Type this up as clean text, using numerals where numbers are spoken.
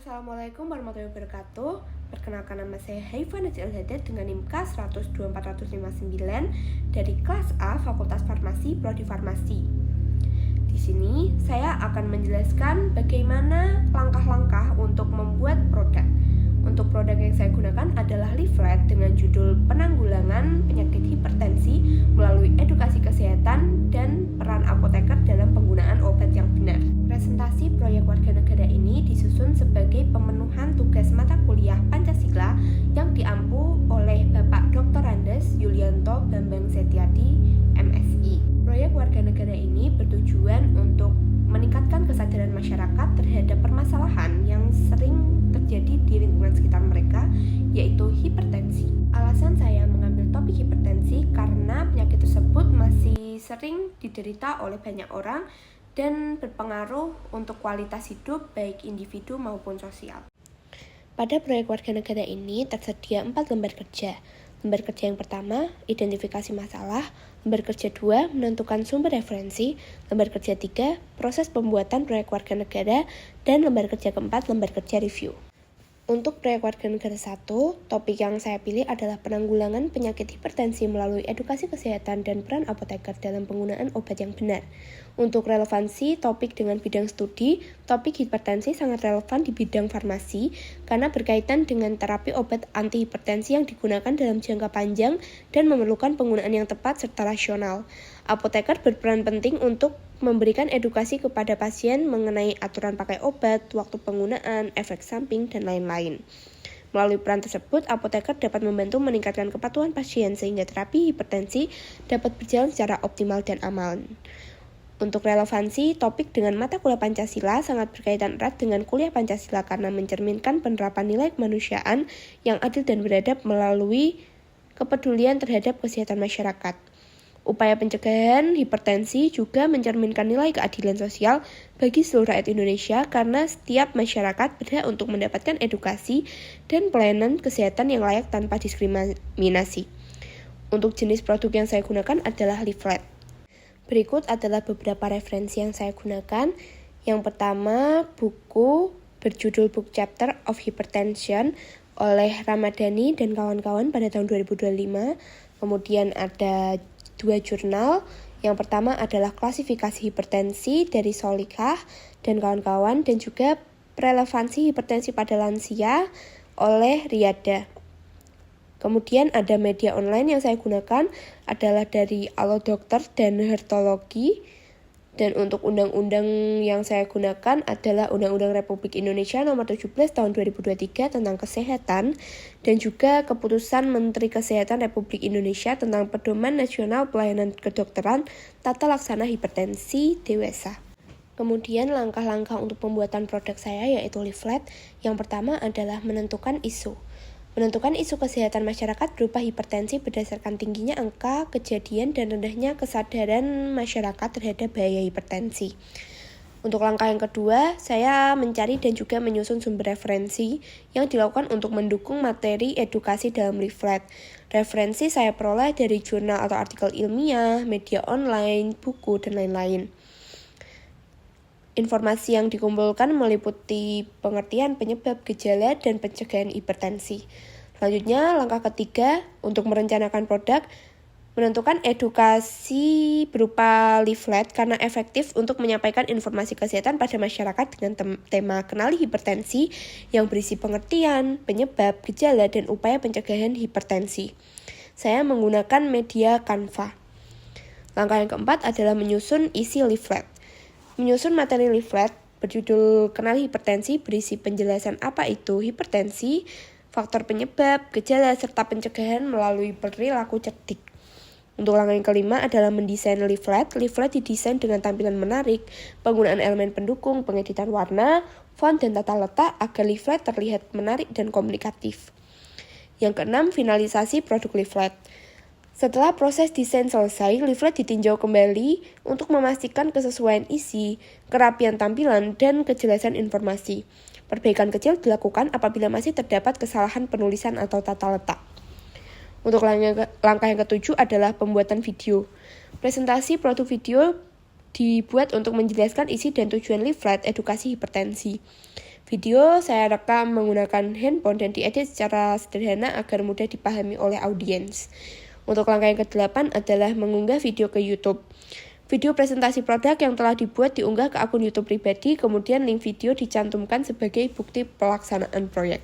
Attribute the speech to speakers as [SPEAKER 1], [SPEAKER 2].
[SPEAKER 1] Assalamualaikum warahmatullahi wabarakatuh. Perkenalkan, nama saya Haifa Najil Al-Hadad dengan NIM K102-459 dari kelas A Fakultas Farmasi Prodi Farmasi. Di sini saya akan menjelaskan bagaimana langkah-langkah untuk membuat produk. Untuk produk yang saya gunakan adalah leaflet dengan judul Penanggulangan Penyakit Hipertensi melalui Edukasi Kesehatan dan Peran Apoteker dalam Penggunaan Obat yang Benar. Presentasi proyek warga negara ini disusun sebagai pemenuhan tugas mata kuliah Pancasila yang diampu oleh Bapak Dr. Andes Yulianto Bambang Setiadi, MSI. Proyek warga negara ini bertujuan untuk meningkatkan kesadaran masyarakat terhadap permasalahan yang sering terjadi di lingkungan sekitar mereka, yaitu hipertensi. Alasan saya mengambil topik hipertensi karena penyakit tersebut masih sering diderita oleh banyak orang dan berpengaruh untuk kualitas hidup baik individu maupun sosial. Pada proyek warga negara ini tersedia 4 lembar kerja. Lembar kerja yang pertama, identifikasi masalah. Lembar kerja 2, menentukan sumber referensi. Lembar kerja 3, proses pembuatan proyek warga negara. Dan lembar kerja keempat, lembar kerja review. Untuk proyek warga negara 1, topik yang saya pilih adalah penanggulangan penyakit hipertensi melalui edukasi kesehatan dan peran apoteker dalam penggunaan obat yang benar. Untuk relevansi topik dengan bidang studi, topik hipertensi sangat relevan di bidang farmasi karena berkaitan dengan terapi obat antihipertensi yang digunakan dalam jangka panjang dan memerlukan penggunaan yang tepat serta rasional. Apoteker berperan penting untuk memberikan edukasi kepada pasien mengenai aturan pakai obat, waktu penggunaan, efek samping, dan lain-lain. Melalui peran tersebut, apoteker dapat membantu meningkatkan kepatuhan pasien sehingga terapi hipertensi dapat berjalan secara optimal dan aman. Untuk relevansi, topik dengan mata kuliah Pancasila sangat berkaitan erat dengan kuliah Pancasila karena mencerminkan penerapan nilai kemanusiaan yang adil dan beradab melalui kepedulian terhadap kesehatan masyarakat. Upaya pencegahan hipertensi juga mencerminkan nilai keadilan sosial bagi seluruh rakyat Indonesia karena setiap masyarakat berhak untuk mendapatkan edukasi dan pelayanan kesehatan yang layak tanpa diskriminasi. Untuk jenis produk yang saya gunakan adalah leaflet. Berikut adalah beberapa referensi yang saya gunakan. Yang pertama, buku berjudul Book Chapter of Hypertension oleh Ramadhani dan kawan-kawan pada tahun 2025. Kemudian ada 2 jurnal. Yang pertama adalah klasifikasi hipertensi dari Solikah dan kawan-kawan, dan juga relevansi hipertensi pada lansia oleh Riyada. Kemudian ada media online yang saya gunakan adalah dari Allo Dokter dan Hematologi. Dan untuk undang-undang yang saya gunakan adalah Undang-Undang Republik Indonesia Nomor 17 Tahun 2023 tentang Kesehatan dan juga Keputusan Menteri Kesehatan Republik Indonesia tentang Pedoman Nasional Pelayanan Kedokteran Tata Laksana Hipertensi Dewasa. Kemudian langkah-langkah untuk pembuatan produk saya yaitu leaflet. Yang pertama adalah menentukan isu. Menentukan isu kesehatan masyarakat berupa hipertensi berdasarkan tingginya angka kejadian dan rendahnya kesadaran masyarakat terhadap bahaya hipertensi. Untuk langkah yang kedua, saya mencari dan juga menyusun sumber referensi yang dilakukan untuk mendukung materi edukasi dalam leaflet. Referensi saya peroleh dari jurnal atau artikel ilmiah, media online, buku, dan lain-lain. Informasi yang dikumpulkan meliputi pengertian penyebab, gejala, dan pencegahan hipertensi. Selanjutnya, langkah ketiga untuk merencanakan produk, menentukan edukasi berupa leaflet karena efektif untuk menyampaikan informasi kesehatan pada masyarakat dengan tema Kenali Hipertensi yang berisi pengertian, penyebab, gejala, dan upaya pencegahan hipertensi. Saya menggunakan media Canva. Langkah yang keempat adalah menyusun isi leaflet. Menyusun materi leaflet berjudul Kenali Hipertensi berisi penjelasan apa itu hipertensi, faktor penyebab, gejala, serta pencegahan melalui perilaku cerdik. Untuk langkah yang kelima adalah mendesain leaflet. Leaflet didesain dengan tampilan menarik, penggunaan elemen pendukung, pengeditan warna, font, dan tata letak agar leaflet terlihat menarik dan komunikatif. Yang keenam, finalisasi produk leaflet. Setelah proses desain selesai, leaflet ditinjau kembali untuk memastikan kesesuaian isi, kerapian tampilan, dan kejelasan informasi. Perbaikan kecil dilakukan apabila masih terdapat kesalahan penulisan atau tata letak. Untuk langkah yang ketujuh adalah pembuatan video. Presentasi produk video dibuat untuk menjelaskan isi dan tujuan leaflet edukasi hipertensi. Video saya rekam menggunakan handphone dan diedit secara sederhana agar mudah dipahami oleh audiens. Untuk langkah yang ke-8 adalah mengunggah video ke YouTube. Video presentasi produk yang telah dibuat diunggah ke akun YouTube pribadi, kemudian link video dicantumkan sebagai bukti pelaksanaan proyek.